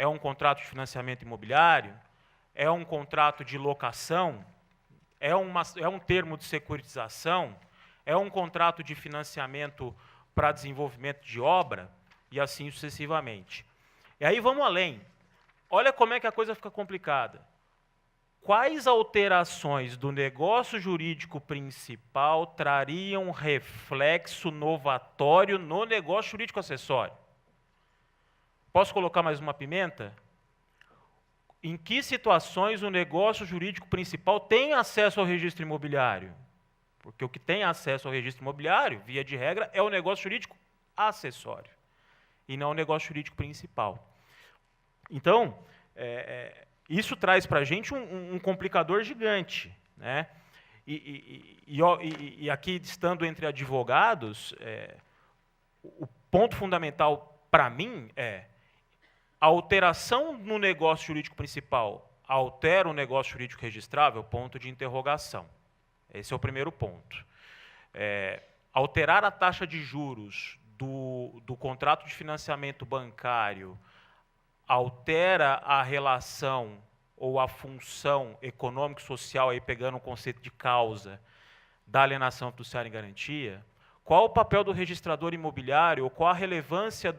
É um contrato de financiamento imobiliário? É um contrato de locação? É um termo de securitização? É um contrato de financiamento para desenvolvimento de obra? E assim sucessivamente. E aí vamos além. Olha como é que a coisa fica complicada. Quais alterações do negócio jurídico principal trariam reflexo novatório no negócio jurídico acessório? Posso colocar mais uma pimenta? Em que situações o negócio jurídico principal tem acesso ao registro imobiliário? Porque o que tem acesso ao registro imobiliário, via de regra, é o negócio jurídico acessório, e não o negócio jurídico principal. Então, isso traz para a gente um complicador gigante, né? E aqui, estando entre advogados, o ponto fundamental para mim é a alteração no negócio jurídico principal altera o negócio jurídico registrável? Ponto de interrogação. Esse é o primeiro ponto. Alterar a taxa de juros do contrato de financiamento bancário altera a relação ou a função econômico-social, aí pegando o conceito de causa, da alienação fiduciária em garantia? Qual o papel do registrador imobiliário, ou qual a relevância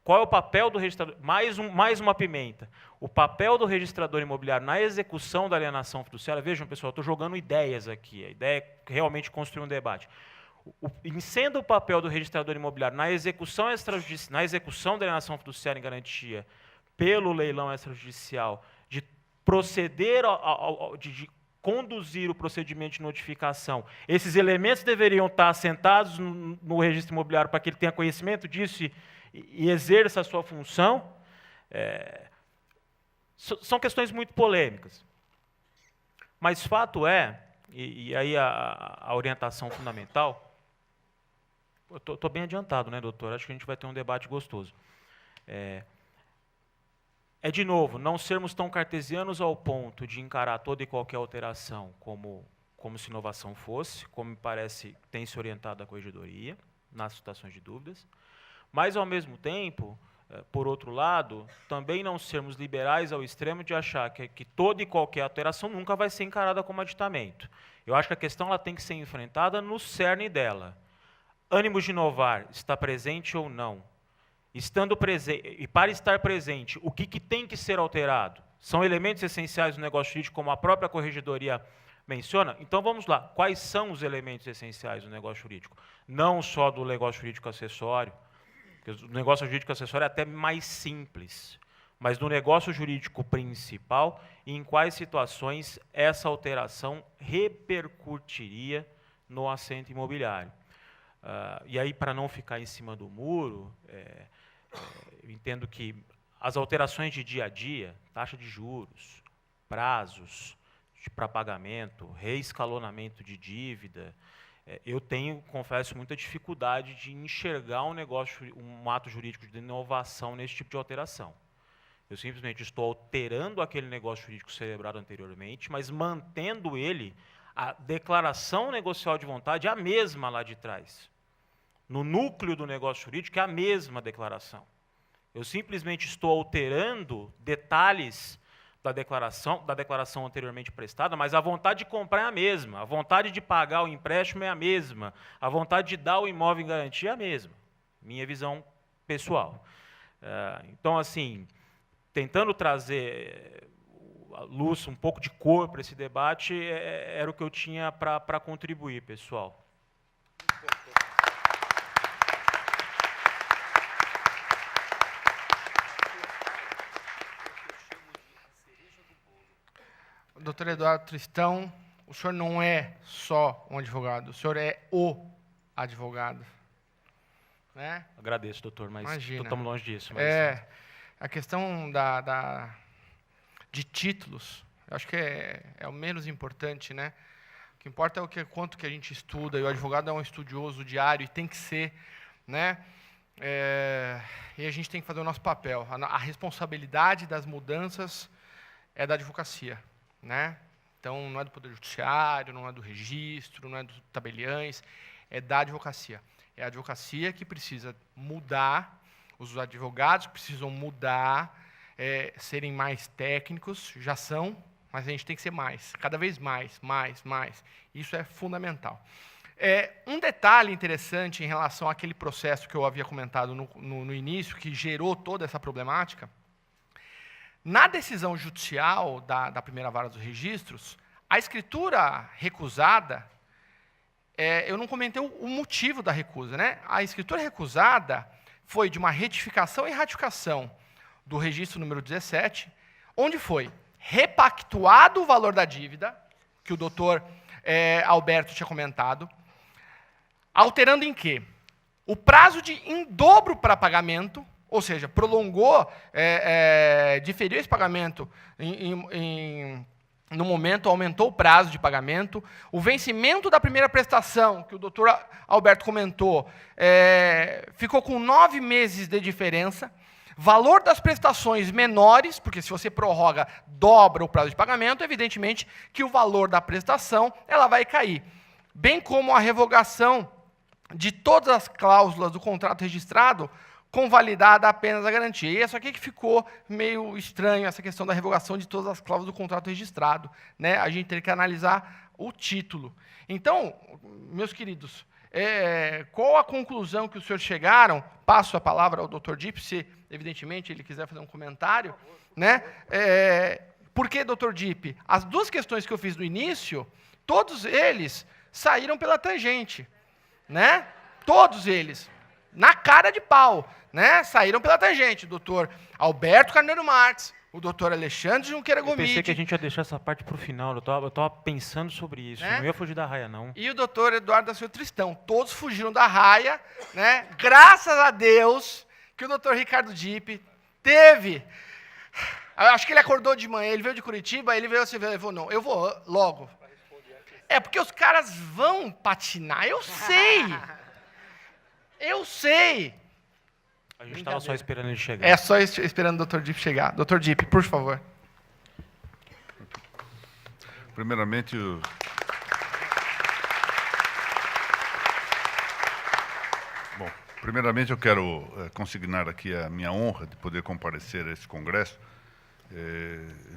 qual é o papel do registrador? Mais uma pimenta. O papel do registrador imobiliário na execução da alienação fiduciária. Vejam, pessoal, estou jogando ideias aqui. A ideia é realmente construir um debate. Sendo o papel do registrador imobiliário na execução da alienação fiduciária em garantia pelo leilão extrajudicial, de proceder, de conduzir o procedimento de notificação, esses elementos deveriam estar assentados no registro imobiliário para que ele tenha conhecimento disso e exerça a sua função. São questões muito polêmicas. Mas fato é, e aí a orientação fundamental. Estou bem adiantado, né, doutor? Acho que a gente vai ter um debate gostoso. De novo, não sermos tão cartesianos ao ponto de encarar toda e qualquer alteração como se inovação fosse, como me parece tem se orientado a corregedoria, nas situações de dúvidas, mas, ao mesmo tempo, por outro lado, também não sermos liberais ao extremo de achar que toda e qualquer alteração nunca vai ser encarada como aditamento. Eu acho que a questão ela tem que ser enfrentada no cerne dela. Ânimo de inovar está presente ou não? Estando presente, e para estar presente, o que tem que ser alterado? São elementos essenciais do negócio jurídico, como a própria corregedoria menciona? Então vamos lá. Quais são os elementos essenciais do negócio jurídico? Não só do negócio jurídico acessório, porque o negócio jurídico acessório é até mais simples, mas do negócio jurídico principal, e em quais situações essa alteração repercutiria no assento imobiliário. E aí, para não ficar em cima do muro, eu entendo que as alterações de dia a dia, taxa de juros, prazos para pagamento, reescalonamento de dívida, eu tenho, confesso, muita dificuldade de enxergar um ato jurídico de inovação nesse tipo de alteração. Eu simplesmente estou alterando aquele negócio jurídico celebrado anteriormente, mas mantendo a declaração negocial de vontade a mesma lá de trás. No núcleo do negócio jurídico é a mesma declaração. Eu simplesmente estou alterando detalhes da declaração anteriormente prestada, mas a vontade de comprar é a mesma, a vontade de pagar o empréstimo é a mesma, a vontade de dar o imóvel em garantia é a mesma. Minha visão pessoal. Então, assim, tentando trazer a luz, um pouco de cor para esse debate, era o que eu tinha para contribuir, pessoal. Doutor Eduardo Tristão, o senhor não é só um advogado, o senhor é o advogado. Né? Agradeço, doutor, mas estamos longe disso. Mas... a questão de títulos, eu acho que é o menos importante, né? O que importa é quanto que a gente estuda, e o advogado é um estudioso diário, e tem que ser, né? E a gente tem que fazer o nosso papel. A responsabilidade das mudanças é da advocacia, né? Então, não é do Poder Judiciário, não é do registro, não é dos tabeliães, é da advocacia. É a advocacia que precisa mudar Os advogados precisam mudar, serem mais técnicos, já são, mas a gente tem que ser mais, cada vez mais. Isso é fundamental. Um detalhe interessante em relação àquele processo que eu havia comentado no início, que gerou toda essa problemática, na decisão judicial da primeira vara dos registros, a escritura recusada, eu não comentei o motivo da recusa, né? A escritura recusada foi de uma retificação e ratificação do registro número 17, onde foi repactuado o valor da dívida, que o doutor Alberto tinha comentado, alterando em quê? O prazo em dobro para pagamento, ou seja, prolongou, diferiu esse pagamento no momento, aumentou o prazo de pagamento. O vencimento da primeira prestação, que o doutor Alberto comentou, ficou com 9 meses de diferença. Valor das prestações menores, porque se você prorroga, dobra o prazo de pagamento, evidentemente que o valor da prestação ela vai cair. Bem como a revogação de todas as cláusulas do contrato registrado, convalidada apenas a garantia. E isso aqui que ficou meio estranho, essa questão da revogação de todas as cláusulas do contrato registrado, né? A gente tem que analisar o título. Então, meus queridos, qual a conclusão que os senhores chegaram? Passo a palavra ao Dr. Dipp, se, evidentemente, ele quiser fazer um comentário. Né? Por que, Dr. Dipp? As duas questões que eu fiz no início, todos eles saíram pela tangente. Né? Todos eles. Na cara de pau. Né? Saíram pela tangente. O doutor Alberto Carneiro Marques, o doutor Alexandre Junqueira Gomide. Eu pensei que a gente ia deixar essa parte para o final. Eu estava pensando sobre isso. Não ia fugir da raia, não. E o doutor Eduardo da Silva Tristão. Todos fugiram da raia. Né? Graças a Deus que o doutor Ricardo Dipp teve... Acho que ele acordou de manhã, ele veio de Curitiba, ele veio assim, ele falou, não, eu vou logo. Porque os caras vão patinar, eu sei. Eu sei. A gente estava só esperando ele chegar. Só esperando o Dr. Dipp chegar. Dr. Dipp, por favor. Primeiramente, eu quero consignar aqui a minha honra de poder comparecer a esse congresso.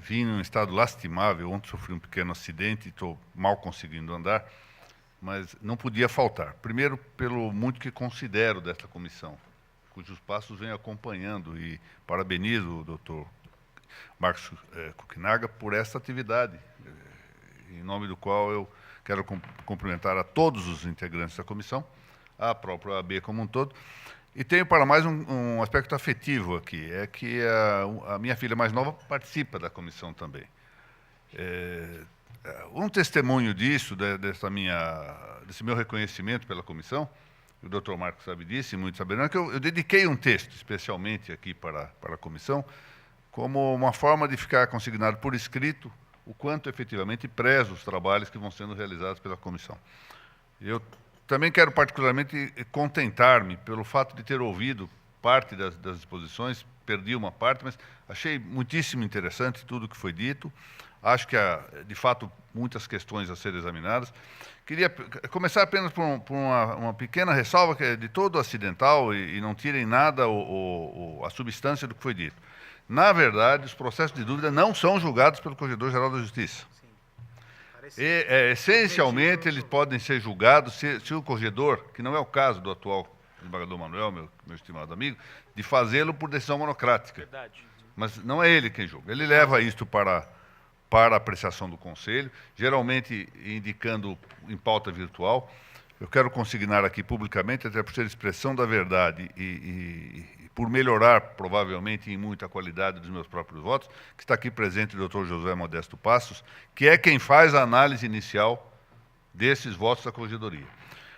Vim num estado lastimável, ontem sofri um pequeno acidente e estou mal conseguindo andar, mas não podia faltar. Primeiro, pelo muito que considero desta comissão, cujos passos venho acompanhando, e parabenizo o doutor Marcos Kucknaga por esta atividade, em nome do qual eu quero cumprimentar a todos os integrantes da comissão, a própria OAB como um todo, e tenho para mais um aspecto afetivo aqui, é que a minha filha mais nova participa da comissão também. Um testemunho disso, desse meu reconhecimento pela comissão, o doutor Marcos sabe disso, e muitos saberão, é que eu dediquei um texto, especialmente aqui para a comissão, como uma forma de ficar consignado por escrito o quanto efetivamente prezo os trabalhos que vão sendo realizados pela comissão. Eu também quero particularmente contentar-me pelo fato de ter ouvido parte das exposições, perdi uma parte, mas achei muitíssimo interessante tudo o que foi dito. Acho que há, de fato, muitas questões a serem examinadas. Queria começar apenas por uma pequena ressalva, que é de todo acidental, e não tirem nada a substância do que foi dito. Na verdade, os processos de dúvida não são julgados pelo Corregedor-Geral da Justiça. Essencialmente, eles podem ser julgados se o corregedor, que não é o caso do atual desembargador Manuel, meu estimado amigo, de fazê-lo por decisão monocrática. Verdade. Mas não é ele quem julga. Ele leva isto para a apreciação do Conselho, geralmente indicando em pauta virtual. Eu quero consignar aqui publicamente, até por ser expressão da verdade e por melhorar, provavelmente, em muito a qualidade dos meus próprios votos, que está aqui presente o doutor José Modesto Passos, que é quem faz a análise inicial desses votos da Corregedoria.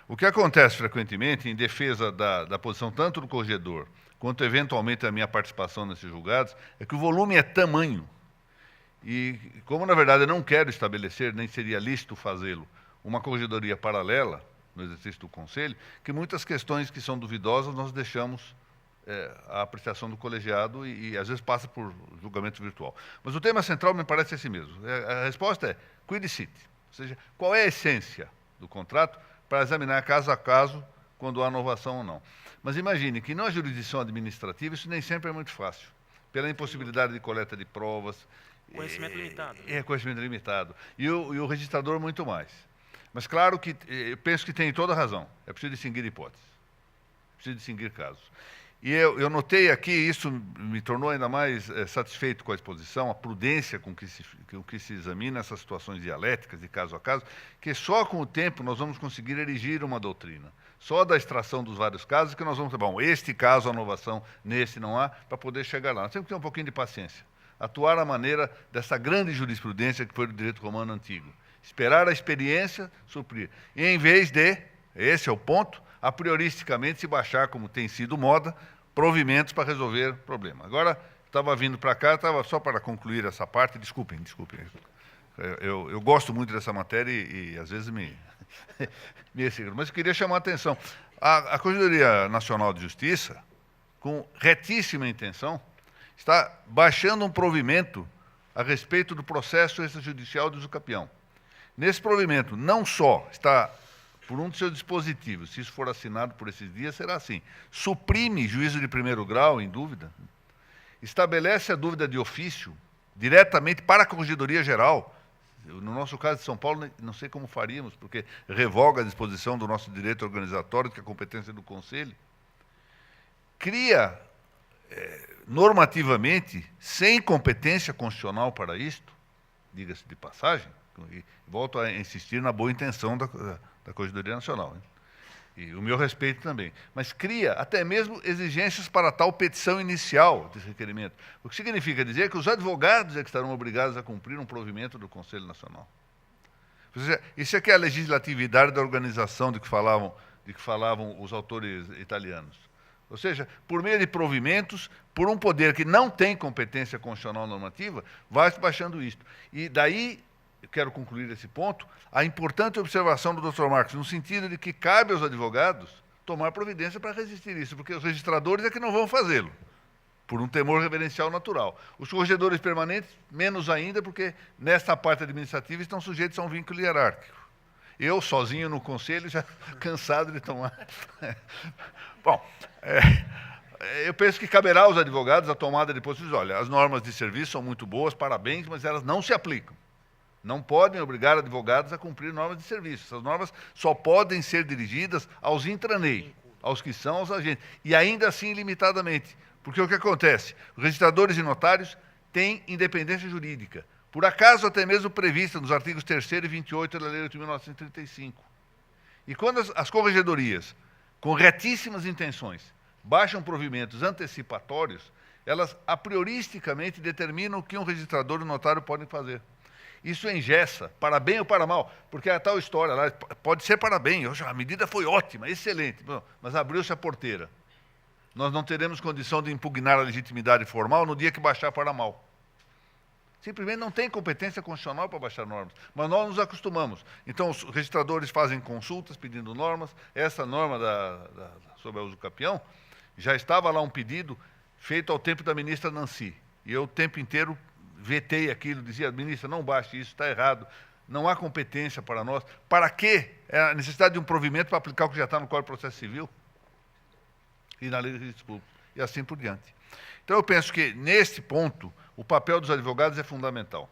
O que acontece frequentemente, em defesa da posição tanto do corregedor, quanto eventualmente a minha participação nesses julgados, é que o volume é tamanho. E, como na verdade eu não quero estabelecer, nem seria lícito fazê-lo, uma corregedoria paralela no exercício do Conselho, que muitas questões que são duvidosas nós deixamos a apreciação do colegiado e às vezes passa por julgamento virtual. Mas o tema central me parece esse mesmo. A resposta é quid sit, ou seja, qual é a essência do contrato para examinar caso a caso quando há inovação ou não. Mas imagine que na jurisdição administrativa isso nem sempre é muito fácil, pela impossibilidade de coleta de provas. Conhecimento limitado. Conhecimento limitado. E o registrador muito mais. Mas claro que eu penso que tem toda a razão. É preciso distinguir hipóteses. É preciso distinguir casos. E eu notei aqui, isso me tornou ainda mais satisfeito com a exposição, a prudência com que se examina essas situações dialéticas, de caso a caso, que só com o tempo nós vamos conseguir erigir uma doutrina. Só da extração dos vários casos que nós vamos ter, bom, este caso há inovação, nesse não há, para poder chegar lá. Nós temos que ter um pouquinho de paciência. Atuar à maneira dessa grande jurisprudência que foi do direito romano antigo. Esperar a experiência suprir. E em vez de, esse é o ponto, a prioristicamente se baixar, como tem sido moda, provimentos para resolver problema. Agora, estava vindo para cá, estava só para concluir essa parte, desculpem. Eu gosto muito dessa matéria e às vezes me mas eu queria chamar a atenção. A Corregedoria Nacional de Justiça, com retíssima intenção, está baixando um provimento a respeito do processo extrajudicial de usucapião. Nesse provimento, não só está, por um de seus dispositivos, se isso for assinado por esses dias, será assim, suprime juízo de primeiro grau em dúvida, estabelece a dúvida de ofício diretamente para a Corregedoria Geral. No nosso caso de São Paulo, não sei como faríamos, porque revoga a disposição do nosso direito organizatório, que é a competência do Conselho. Cria, normativamente, sem competência constitucional para isto, diga-se de passagem, e volto a insistir na boa intenção da Corregedoria Nacional, hein? E o meu respeito também. Mas cria até mesmo exigências para tal petição inicial desse requerimento. O que significa dizer que os advogados é que estarão obrigados a cumprir um provimento do Conselho Nacional. Ou seja, isso é que é a legislatividade da organização de que falavam os autores italianos. Ou seja, por meio de provimentos, por um poder que não tem competência constitucional normativa, vai-se baixando isto. E daí, eu quero concluir esse ponto, a importante observação do Dr. Marcos, no sentido de que cabe aos advogados tomar providência para resistir isso, porque os registradores é que não vão fazê-lo, por um temor reverencial natural. Os corregedores permanentes, menos ainda, porque nesta parte administrativa estão sujeitos a um vínculo hierárquico. Eu, sozinho no conselho, já cansado de tomar. Bom, eu penso que caberá aos advogados a tomada de posições. Olha, as normas de serviço são muito boas, parabéns, mas elas não se aplicam. Não podem obrigar advogados a cumprir normas de serviço. Essas normas só podem ser dirigidas aos intranei, aos que são os agentes. E ainda assim limitadamente. Porque o que acontece? Os registradores e notários têm independência jurídica. Por acaso até mesmo prevista nos artigos 3º e 28 da Lei 8.935. E quando as corregedorias, com retíssimas intenções, baixam provimentos antecipatórios, elas a prioristicamente determinam o que um registrador e um notário podem fazer. Isso engessa, para bem ou para mal, porque é a tal história lá, pode ser para bem, a medida foi ótima, excelente, mas abriu-se a porteira. Nós não teremos condição de impugnar a legitimidade formal no dia que baixar para mal. Simplesmente não tem competência constitucional para baixar normas, mas nós nos acostumamos. Então, os registradores fazem consultas pedindo normas, essa norma sobre a usucapião, já estava lá um pedido feito ao tempo da ministra Nancy, e eu o tempo inteiro vetei aquilo, dizia, ministra, não baixe isso, está errado, não há competência para nós. Para quê? É a necessidade de um provimento para aplicar o que já está no Código de Processo Civil e na Lei de Registro Público, e assim por diante. Então, eu penso que, neste ponto, o papel dos advogados é fundamental.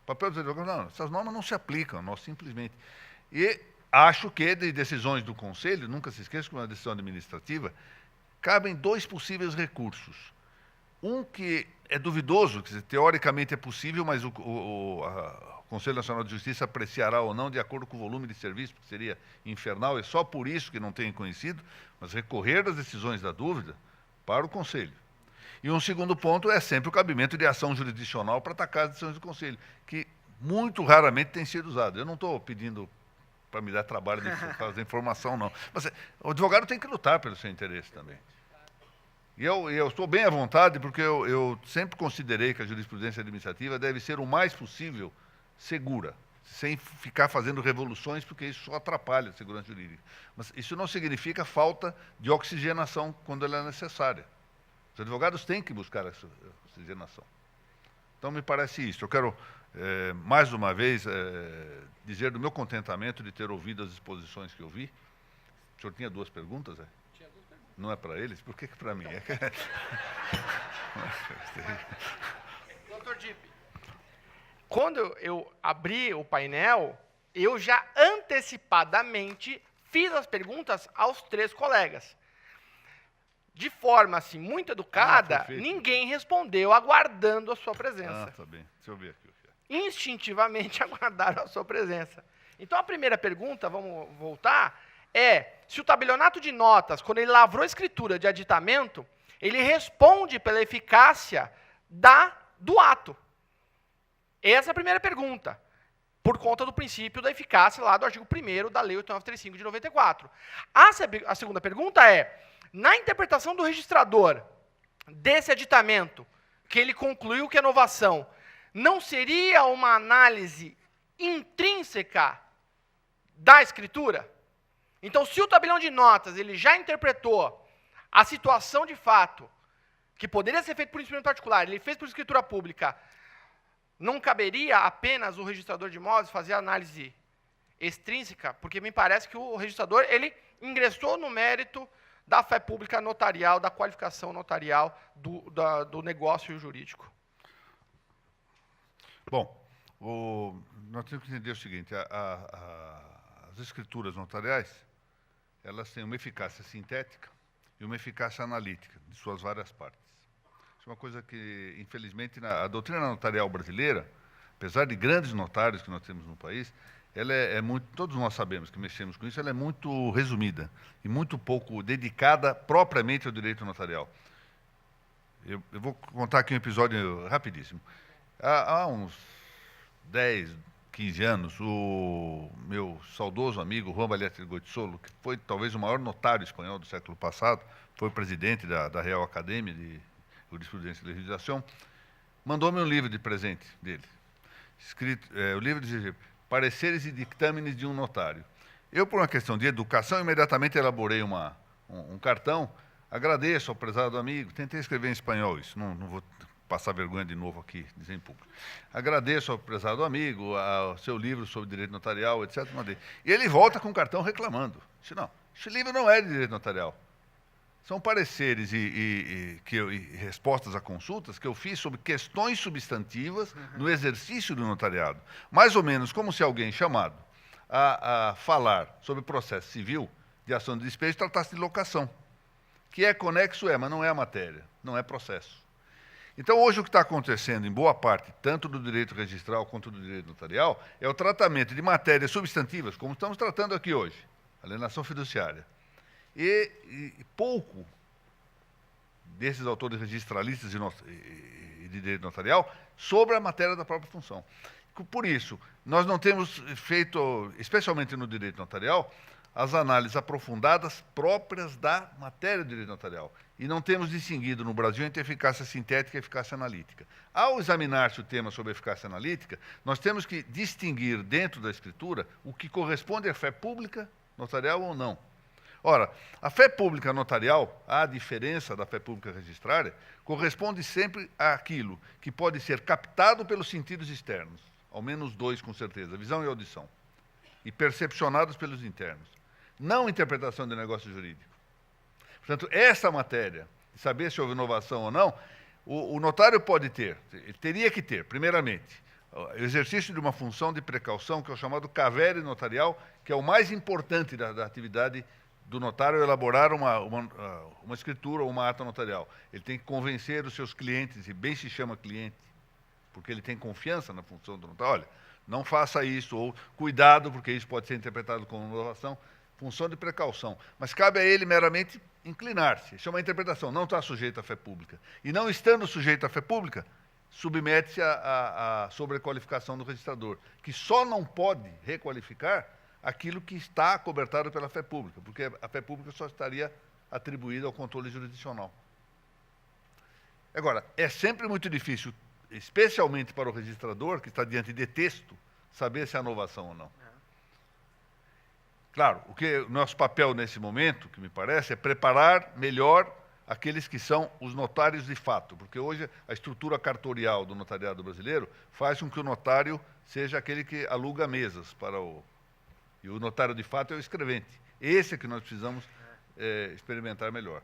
O papel dos advogados, não, essas normas não se aplicam, nós simplesmente. E acho que, de decisões do Conselho, nunca se esqueça que uma decisão administrativa, cabem dois possíveis recursos. Um que é duvidoso, quer dizer, teoricamente é possível, mas o Conselho Nacional de Justiça apreciará ou não de acordo com o volume de serviço, porque seria infernal, é só por isso que não tem conhecido, mas recorrer das decisões da dúvida para o Conselho. E um segundo ponto é sempre o cabimento de ação jurisdicional para atacar as decisões do Conselho, que muito raramente tem sido usado. Eu não estou pedindo para me dar trabalho de fazer informação, não. Mas o advogado tem que lutar pelo seu interesse também. E eu estou bem à vontade, porque eu sempre considerei que a jurisprudência administrativa deve ser o mais possível segura, sem ficar fazendo revoluções, porque isso só atrapalha a segurança jurídica. Mas isso não significa falta de oxigenação quando ela é necessária. Os advogados têm que buscar essa oxigenação. Então, me parece isso. Eu quero, mais uma vez, dizer do meu contentamento de ter ouvido as exposições que eu vi, O senhor tinha 2 perguntas, é? Tinha 2 perguntas. Não é para eles? Por que para mim? Dr. Dipp, quando eu abri o painel, eu já antecipadamente fiz as perguntas aos 3 colegas. De forma assim, muito educada, ninguém respondeu aguardando a sua presença. Tá bem. Deixa eu ver aqui. Instintivamente aguardaram a sua presença. Então, a primeira pergunta, vamos voltar, é se o tabelionato de notas, quando ele lavrou a escritura de aditamento, ele responde pela eficácia do ato. Essa é a primeira pergunta, por conta do princípio da eficácia lá do artigo 1º da Lei 8935 de 94. A segunda pergunta é, na interpretação do registrador desse aditamento, que ele concluiu que a novação não seria uma análise intrínseca da escritura? Então, se o tabelião de notas ele já interpretou a situação de fato, que poderia ser feito por instrumento particular, ele fez por escritura pública, não caberia apenas o registrador de imóveis fazer a análise extrínseca? Porque me parece que o registrador ele ingressou no mérito da fé pública notarial, da qualificação notarial do negócio jurídico. Bom, nós temos que entender o seguinte, as escrituras notariais, elas têm uma eficácia sintética e uma eficácia analítica, de suas várias partes. Isso é uma coisa que, infelizmente, a doutrina notarial brasileira, apesar de grandes notários que nós temos no país, ela é muito, todos nós sabemos que mexemos com isso, ela é muito resumida e muito pouco dedicada propriamente ao direito notarial. Eu vou contar aqui um episódio rapidíssimo. Há uns 10, 15 anos, o meu saudoso amigo Juan Valiente de Goitisolo, que foi talvez o maior notário espanhol do século passado, foi presidente da Real Academia de Jurisprudência e Legislação, mandou-me um livro de presente dele. O livro dizia Pareceres e Dictâmenes de um Notário. Eu, por uma questão de educação, imediatamente elaborei um cartão, agradeço ao prezado amigo, tentei escrever em espanhol isso, não vou passar vergonha de novo aqui, dizer em público. Agradeço ao prezado amigo, ao seu livro sobre direito notarial, etc. Mandei. E ele volta com o cartão reclamando. Disse, não, esse livro não é de direito notarial. São pareceres e respostas a consultas que eu fiz sobre questões substantivas no exercício do notariado. Mais ou menos como se alguém chamado a falar sobre processo civil de ação de despejo tratasse de locação, que é conexo, mas não é a matéria, não é processo. Então, hoje, o que está acontecendo, em boa parte, tanto do direito registral quanto do direito notarial, é o tratamento de matérias substantivas, como estamos tratando aqui hoje, alienação fiduciária. E pouco desses autores registralistas e de direito notarial sobre a matéria da própria função. Por isso, nós não temos feito, especialmente no direito notarial, as análises aprofundadas próprias da matéria do direito notarial. E não temos distinguido no Brasil entre eficácia sintética e eficácia analítica. Ao examinar-se o tema sobre eficácia analítica, nós temos que distinguir dentro da escritura o que corresponde à fé pública notarial ou não. Ora, a fé pública notarial, à diferença da fé pública registrária, corresponde sempre àquilo que pode ser captado pelos sentidos externos, ao menos 2 com certeza, visão e audição, e percepcionados pelos internos. Não interpretação de negócio jurídico. Portanto, essa matéria, de saber se houve inovação ou não, o notário pode ter, ele teria que ter, primeiramente, o exercício de uma função de precaução, que é o chamado cavere notarial, que é o mais importante da atividade do notário elaborar uma escritura ou uma ata notarial. Ele tem que convencer os seus clientes, e bem se chama cliente, porque ele tem confiança na função do notário. Olha, não faça isso, ou cuidado, porque isso pode ser interpretado como inovação. Função de precaução. Mas cabe a ele meramente inclinar-se. Isso é uma interpretação, não está sujeito à fé pública. E não estando sujeito à fé pública, submete-se à sobrequalificação do registrador, que só não pode requalificar aquilo que está acobertado pela fé pública, porque a fé pública só estaria atribuída ao controle jurisdicional. Agora, é sempre muito difícil, especialmente para o registrador, que está diante de texto, saber se há inovação ou não. Claro, o que nosso papel nesse momento, que me parece, é preparar melhor aqueles que são os notários de fato, porque hoje a estrutura cartorial do notariado brasileiro faz com que o notário seja aquele que aluga mesas para o... E o notário de fato é o escrevente. Esse é que nós precisamos experimentar melhor.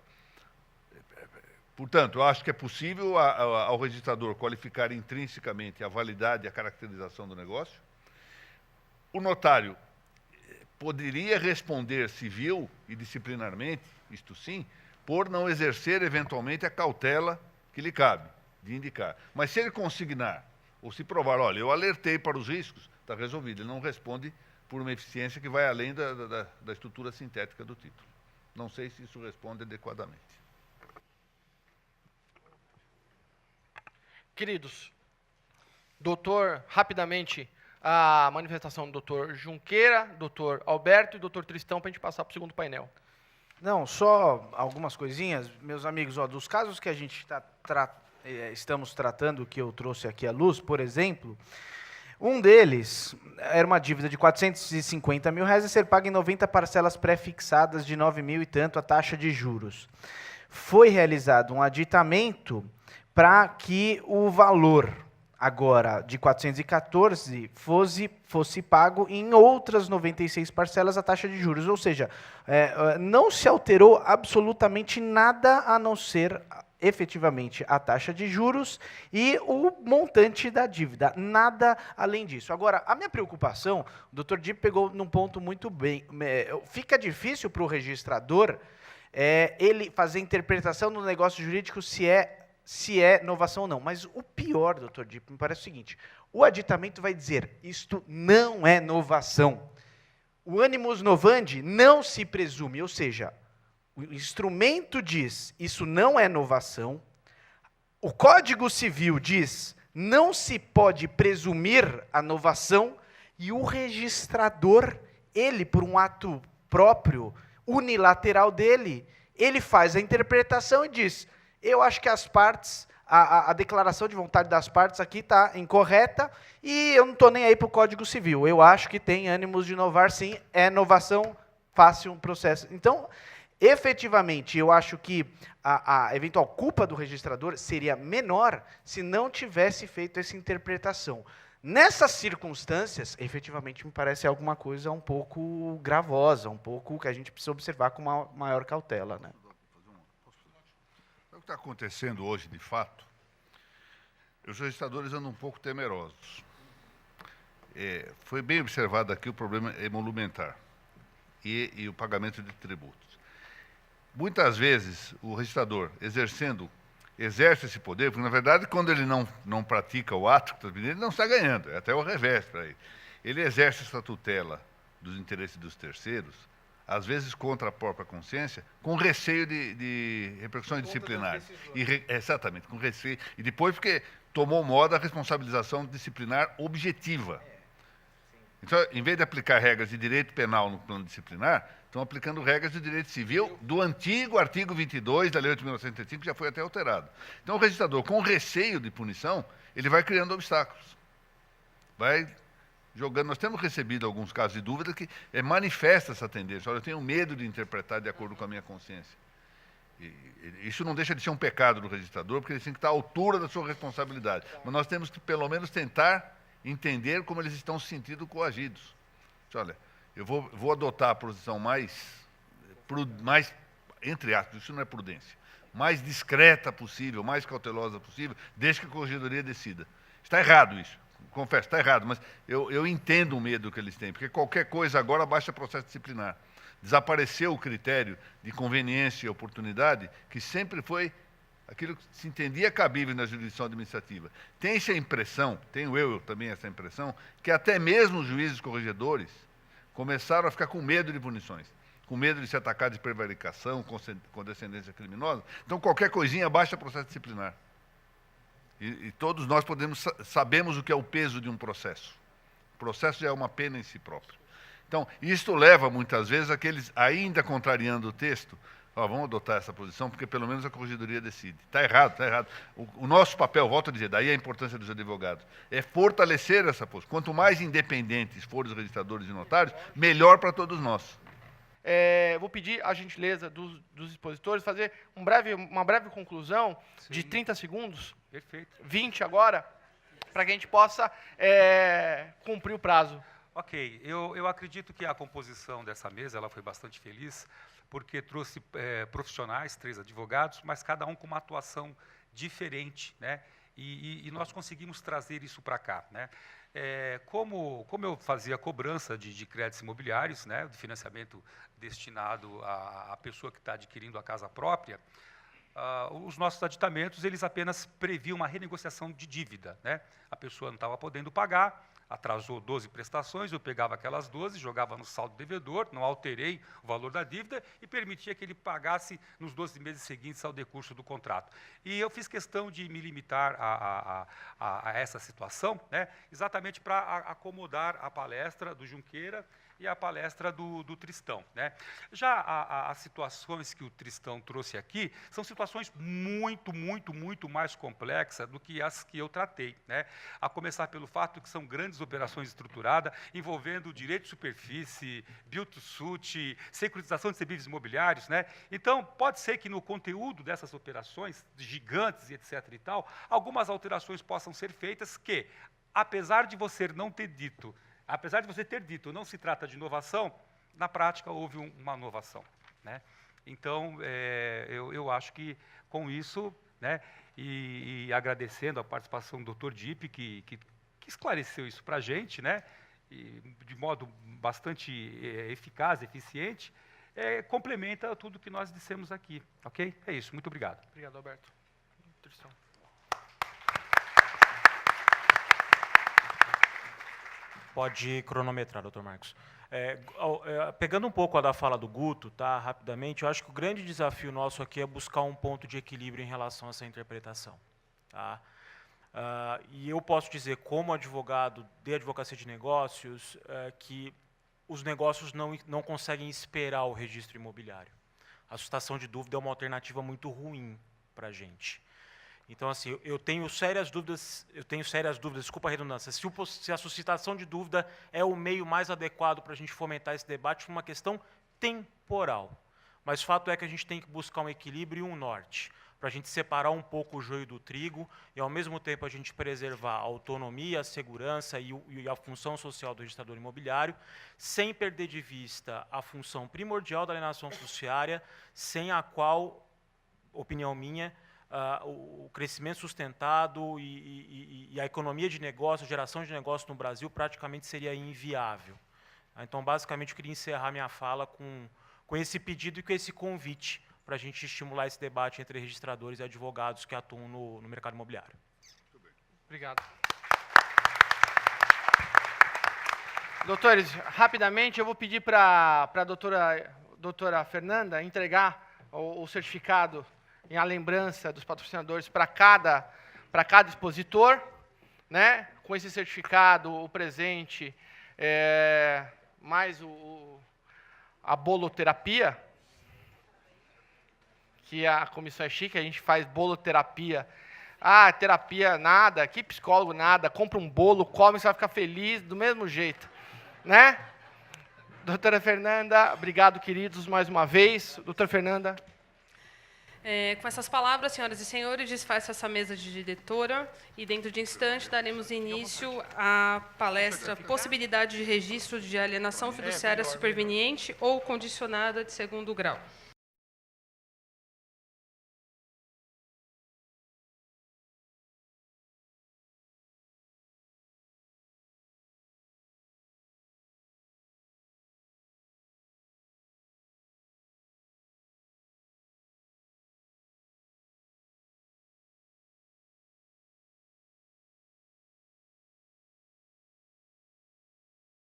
Portanto, eu acho que é possível ao registrador qualificar intrinsecamente a validade e a caracterização do negócio. O notário poderia responder civil e disciplinarmente, isto sim, por não exercer eventualmente a cautela que lhe cabe, de indicar. Mas se ele consignar, ou se provar, olha, eu alertei para os riscos, está resolvido. Ele não responde por uma eficiência que vai além da estrutura sintética do título. Não sei se isso responde adequadamente. Queridos, doutor, rapidamente, a manifestação do doutor Junqueira, doutor Alberto e doutor Tristão, para a gente passar para o segundo painel. Não, só algumas coisinhas. Meus amigos, ó, dos casos que a gente estamos tratando, que eu trouxe aqui à luz, por exemplo, um deles era uma dívida de R$450 mil a ser paga em 90 parcelas pré-fixadas de 9 mil e tanto a taxa de juros. Foi realizado um aditamento para que o valor agora de 414 fosse pago em outras 96 parcelas a taxa de juros. Ou seja, não se alterou absolutamente nada a não ser efetivamente a taxa de juros e o montante da dívida, nada além disso. Agora, a minha preocupação, o Dr. Di pegou num ponto muito bem, fica difícil para o registrador ele fazer interpretação no negócio jurídico se é novação ou não. Mas o pior, Dr. Di, me parece o seguinte, o aditamento vai dizer, isto não é novação. O animus novandi não se presume, ou seja, o instrumento diz, isso não é novação. O Código Civil diz, não se pode presumir a novação. E o registrador, ele, por um ato próprio, unilateral dele, ele faz a interpretação e diz, eu acho que as partes, a declaração de vontade das partes aqui está incorreta e eu não estou nem aí para o Código Civil. Eu acho que tem ânimos de inovar, sim, é novação, faça um processo. Então, efetivamente, eu acho que a eventual culpa do registrador seria menor se não tivesse feito essa interpretação. Nessas circunstâncias, efetivamente, me parece alguma coisa um pouco gravosa, um pouco que a gente precisa observar com uma maior cautela, né? O que está acontecendo hoje, de fato, os registradores andam um pouco temerosos. Foi bem observado aqui o problema emolumentar e o pagamento de tributos. Muitas vezes, o registrador, exerce esse poder, porque, na verdade, quando ele não pratica o ato, ele não está ganhando, é até o revés para ele. Ele exerce essa tutela dos interesses dos terceiros, às vezes contra a própria consciência, com receio de repercussões disciplinares. Exatamente, com receio. E depois, porque tomou moda a responsabilização disciplinar objetiva. Então, em vez de aplicar regras de direito penal no plano disciplinar, estão aplicando regras de direito civil do antigo artigo 22 da Lei 8.935, que já foi até alterado. Então, o registrador, com receio de punição, ele vai criando obstáculos. Vai jogando. Nós temos recebido alguns casos de dúvida que manifesta essa tendência. Olha, eu tenho medo de interpretar de acordo com a minha consciência. Isso não deixa de ser um pecado do registrador, porque ele tem que estar à altura da sua responsabilidade. Mas nós temos que, pelo menos, tentar entender como eles estão se sentindo coagidos. Olha, eu vou adotar a posição mais, entre aspas, isso não é prudência, mais discreta possível, mais cautelosa possível, desde que a corregedoria decida. Está errado isso. Confesso, está errado, mas eu entendo o medo que eles têm, porque qualquer coisa agora baixa processo disciplinar. Desapareceu o critério de conveniência e oportunidade, que sempre foi aquilo que se entendia cabível na jurisdição administrativa. Tem-se a impressão, tenho eu também essa impressão, que até mesmo os juízes corregedores começaram a ficar com medo de punições, com medo de ser atacados de prevaricação, com descendência criminosa. Então, qualquer coisinha baixa processo disciplinar. E todos nós sabemos o que é o peso de um processo. O processo já é uma pena em si próprio. Então, isto leva, muitas vezes, aqueles, ainda contrariando o texto, vamos adotar essa posição, porque pelo menos a corregedoria decide. Está errado, está errado. O nosso papel, volto a dizer, daí a importância dos advogados, é fortalecer essa posição. Quanto mais independentes forem os registradores e notários, melhor para todos nós. Vou pedir a gentileza dos expositores fazer uma breve conclusão. Sim. De 30 segundos. Perfeito. 20 agora, para que a gente possa cumprir o prazo. Ok, eu acredito que a composição dessa mesa ela foi bastante feliz, porque trouxe profissionais, 3 advogados, mas cada um com uma atuação diferente, né? E nós conseguimos trazer isso para cá, né? Como eu fazia cobrança de créditos imobiliários, né, de financiamento destinado à pessoa que está adquirindo a casa própria, os nossos aditamentos eles apenas previam uma renegociação de dívida, né? A pessoa não estava podendo pagar, atrasou 12 prestações, eu pegava aquelas 12, jogava no saldo devedor, não alterei o valor da dívida e permitia que ele pagasse nos 12 meses seguintes ao decurso do contrato. E eu fiz questão de me limitar a essa situação, né, exatamente para acomodar a palestra do Junqueira e a palestra do Tristão, né? Já as situações que o Tristão trouxe aqui são situações muito mais complexas do que as que eu tratei, né? A começar pelo fato que são grandes operações estruturadas, envolvendo direito de superfície, build-to-suit, securitização de serviços imobiliários, né? Então, pode ser que no conteúdo dessas operações gigantes e etc. e tal, algumas alterações possam ser feitas que, apesar de você ter dito, não se trata de inovação, na prática houve uma inovação, né? Então, eu acho que com isso, né, e agradecendo a participação do Dr. Dipp, que esclareceu isso para a gente, né, e de modo bastante eficaz, eficiente, complementa tudo que nós dissemos aqui, ok? É isso, muito obrigado. Obrigado, Alberto. Tristão. Pode cronometrar, doutor Marcos. Pegando um pouco a da fala do Guto, tá, rapidamente, eu acho que o grande desafio nosso aqui é buscar um ponto de equilíbrio em relação a essa interpretação. Tá? E eu posso dizer, como advogado de advocacia de negócios, que os negócios não conseguem esperar o registro imobiliário. A suscitação de dúvida é uma alternativa muito ruim para a gente. Então, assim, eu tenho sérias dúvidas, desculpa a redundância, se a suscitação de dúvida é o meio mais adequado para a gente fomentar esse debate por uma questão temporal. Mas fato é que a gente tem que buscar um equilíbrio e um norte, para a gente separar um pouco o joio do trigo e, ao mesmo tempo, a gente preservar a autonomia, a segurança e a função social do registrador imobiliário, sem perder de vista a função primordial da alienação fiduciária, sem a qual, opinião minha, o crescimento sustentado e a economia de negócio, a geração de negócio no Brasil praticamente seria inviável. Então, basicamente, eu queria encerrar minha fala com esse pedido e com esse convite para a gente estimular esse debate entre registradores e advogados que atuam no mercado imobiliário. Muito bem. Obrigado. Doutores, rapidamente, eu vou pedir para a doutora Fernanda entregar o certificado em a lembrança dos patrocinadores para cada expositor, né? Com esse certificado, o presente, mais a boloterapia, que a comissão é chique, a gente faz boloterapia. Terapia nada, que psicólogo nada, compra um bolo, come, você vai ficar feliz do mesmo jeito, né? Doutora Fernanda, obrigado, queridos, mais uma vez. Doutora Fernanda. Com essas palavras, senhoras e senhores, desfaço essa mesa de diretora e, dentro de instante, daremos início à palestra Possibilidade de Registro de Alienação Fiduciária Superveniente ou Condicionada de Segundo Grau.